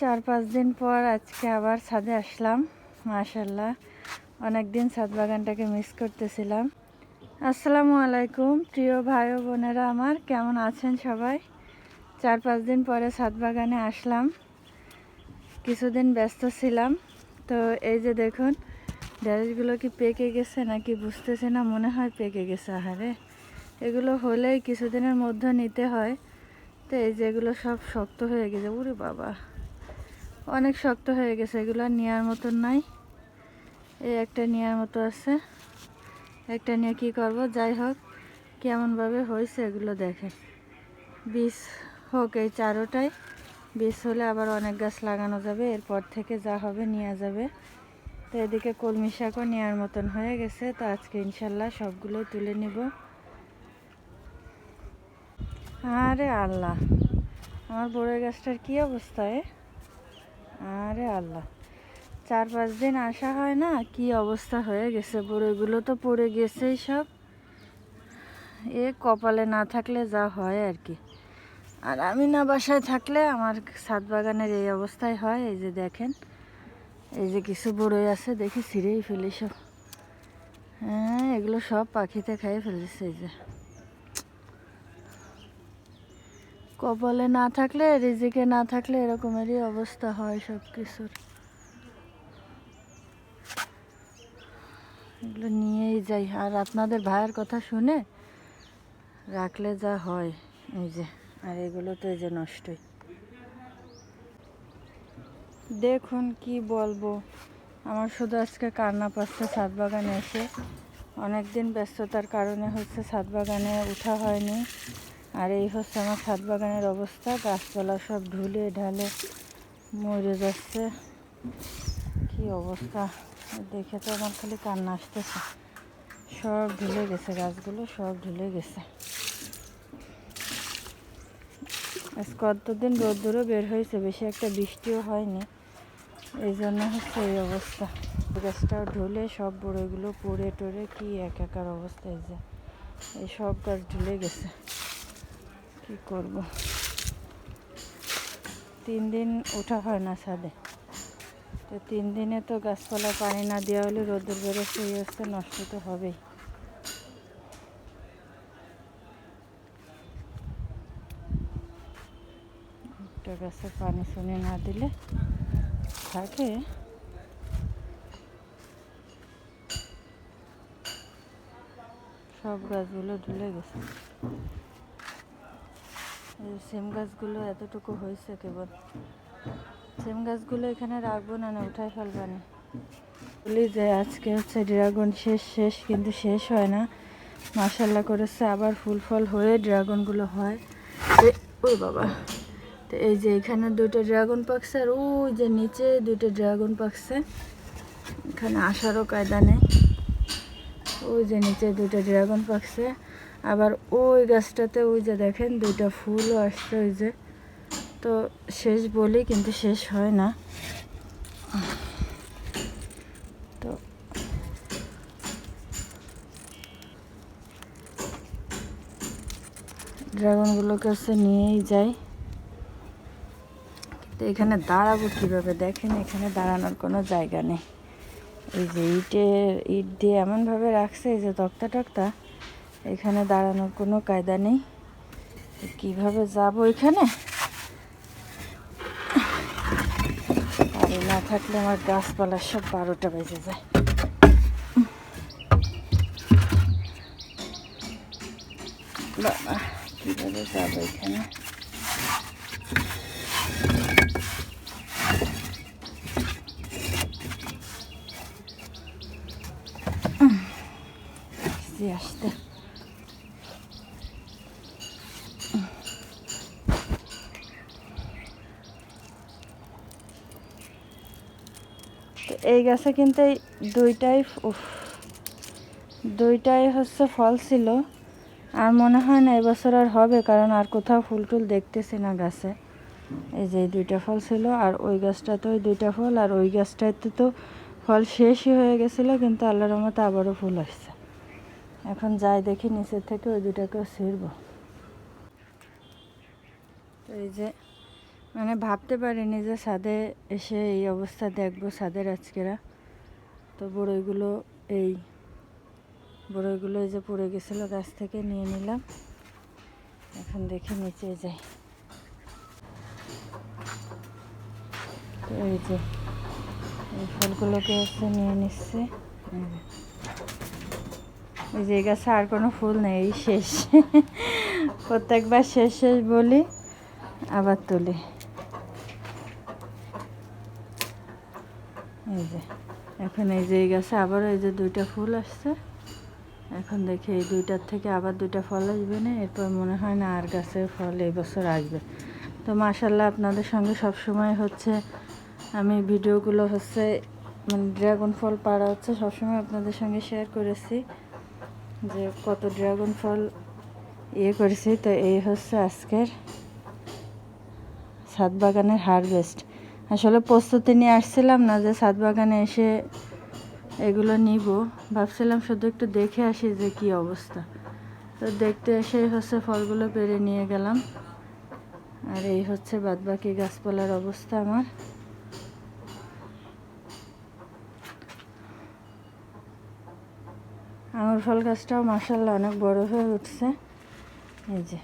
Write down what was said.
4-5 দিন পর আজকে আবার ছাদে আসলাম। মাশাআল্লাহ, অনেক দিন ছাদ বাগানটাকে মিস করতেছিলাম। আসসালামু আলাইকুম প্রিয় ভাই ও বোনেরা আমার, কেমন আছেন সবাই? 4-5 দিন পরে ছাদ বাগানে আসলাম। কিছুদিন ব্যস্ত ছিলাম। তো এই যে দেখুন, ঢেঁড়সগুলো কি পেকে গেছে নাকি বুঝতেছে না, মনে হয় পেকে গেছে। আহারে, এগুলো হলেই কিছুদিনের মধ্যে নিতে হয়। তো এই যে এগুলো সব শক্ত হয়ে গেছে। ওরে বাবা, অনেক শক্ত হয়ে গেছে, এগুলো নেওয়ার মতন নাই। এই একটা নেওয়ার মতো আছে, একটা নিয়ে কী করব। যাই হোক, কেমনভাবে হয়েছে এগুলো দেখেন। বীজ হোক এই চারোটাই, বীজ হলে আবার অনেক গাছ লাগানো যাবে। এরপর থেকে যা হবে নেওয়া যাবে। তো এদিকে কলমি শাকও নেওয়ার মতন হয়ে গেছে। তো আজকে ইনশাল্লাহ সবগুলোই তুলে নিব। আরে আল্লাহ, আমার বড়ই গাছটার কী অবস্থা! আরে আল্লাহ, 4-5 দিন আসা হয় না, কি অবস্থা হয়ে গেছে। বড়ইগুলো তো পড়ে গেছেই সব। এ কপালে না থাকলে যা হয় আর কি। আর আমি না বাসায় থাকলে আমার ছাদ বাগানের এই অবস্থায় হয়। এই যে দেখেন, এই যে কিছু বড়ই আছে, দেখি ছিঁড়েই ফেলি সব। হ্যাঁ, এগুলো সব পাখিতে খাইয়ে ফেলেছে। এই যে কপালে না থাকলে, রিজিকে না থাকলে এরকমেরই অবস্থা হয় সব কিছুর। এগুলো নিয়েই যাই, আর আপনাদের ভাইয়ের কথা শুনে রাখলে যা হয়। এই যে, আর এগুলো তো এই যে নষ্টই। দেখুন কি বলবো, আমার শুধু আজকে কান্না পাচ্ছে ছাদ বাগানে এসে। অনেক দিন ব্যস্ততার কারণে হচ্ছে ছাদ বাগানে ওঠা হয়নি। আর এই হচ্ছে আমার ছাদ বাগানের অবস্থা। গাছপালা সব ঢুলে ঢালে মরে যাচ্ছে। কি অবস্থা দেখে তো আমার খালি কান্না আসতেছে। সব ঢুলে গেছে, গাছগুলো সব ঢুলে গেছে। আজ কতদিন রোদ্দুরও বের হয়েছে, বেশি একটা বৃষ্টিও হয়নি, এই জন্য হচ্ছে এই অবস্থা। গাছটাও ঢুলে সব বড়ইগুলো পড়ে টড়ে কি একাকার অবস্থা। এই যে এই সব গাছ ঢুলে গেছে, কি করব। 3 দিন ওঠা হয় না ছাদে। তো 3 দিনে তো গাছপালা পানি না দেওয়া হলে রোদ্দুর বেরোচ্ছে, এই অবস্থা নষ্ট তো হবেই। একটা গাছে পানি শুনে না দিলে থাকে। সব গাছগুলো ঢুলে গেছে। এই সিম গাছগুলো এতটুকু হয়েছে কেবল। সিম গাছগুলো এখানে রাখবো না, না উঠাই ফেলবানি। বলি যে আজকে হচ্ছে ড্রাগন শেষ, কিন্তু শেষ হয় না। মাশাল্লাহ করেছে, আবার ফুল ফল হয়ে ড্রাগনগুলো হয়। ওই বাবা, তো এই যে এখানে 2টা ড্রাগন পাকছে, আর ওই যে নিচে 2টা ড্রাগন পাকছে। এখানে আসারও কায়দা নেই। ওই যে নিচে 2টা ড্রাগন পাকছে। আবার ওই গাছটাতে ওই যে দেখেন 2টা ফুলও আসছে। ওই যে, তো শেষ বলি কিন্তু শেষ হয় না। তো ড্রাগনগুলোকে হচ্ছে নিয়েই যাই। তো এখানে দাঁড়াবো কীভাবে দেখেন, এখানে দাঁড়ানোর কোনো জায়গা নেই। এই যে ইট দিয়ে এমনভাবে রাখছে, এই যে তক্তা টক্তা, এখানে দাঁড়ানোর কোনো কায়দা নেই। কিভাবে যাব এখানে? গাড়ি না থাকলে আমার গাছপালা সব 12টা বেজে যায়। বাবা, কীভাবে যাবো এখানে? আসতে তো এই গাছে কিন্তু এই দুইটাই হচ্ছে ফল ছিল। আর মনে হয় না এবছর আর হবে, কারণ আর কোথাও ফুল টুল দেখতেছি না গাছে। এই যে 2টা ফল ছিল, আর ওই গাছটাতে ওই 2টা ফল, আর ওই গাছটাতে তো ফল শেষই হয়ে গেছিলো, কিন্তু আল্লাহর রহমতে আবারও ফুল আসছে। এখন যাই দেখি নিচের থেকে ওই 2টাকেও ছিঁড়ব। তো এই যে মানে ভাবতে পারিনি যে ছাদে এসে এই অবস্থা দেখবো ছাদের আজকেরা। তো বড়ইগুলো এই যে পড়ে গেছিলো গাছ থেকে নিয়ে নিলাম। এখন দেখি নিচে যাই। তো এই যে এই ফুলগুলোকে হচ্ছে নিয়ে নিচ্ছে। এই যে গাছে আর কোনো ফুল নেই, এই শেষ। প্রত্যেকবার শেষ বলি, আবার তুলি। এই যে এখন এই যে এই গাছে আবারও এই যে 2টা ফুল আসছে। এখন দেখি এই 2টার থেকে আবার 2টা ফল আসবে না, এরপর মনে হয় না আর গাছের ফল এই বছর আসবে। তো মাশাআল্লাহ আপনাদের সঙ্গে সবসময় হচ্ছে আমি ভিডিওগুলো হচ্ছে মানে ড্রাগন ফল পাড়া হচ্ছে সবসময় আপনাদের সঙ্গে শেয়ার করেছি যে কত ড্রাগন ফল করেছি। তো এই হচ্ছে আজকের ছাদ বাগানের হারভেস্ট। আসলে প্রস্তুতি নিয়ে আসছিলাম না যে ছাদ বাগানে এসে এগুলো নিব, ভাবছিলাম শুধু একটু দেখে আসি যে কি অবস্থা। তো দেখতে এসে হচ্ছে ফলগুলো পেড়ে নিয়ে গেলাম। আর এই হচ্ছে বাদবাকি গাছপালার অবস্থা আমার। আঙুর ফল গাছটাও মাশাআল্লাহ অনেক বড় হয়ে উঠছে। এই যে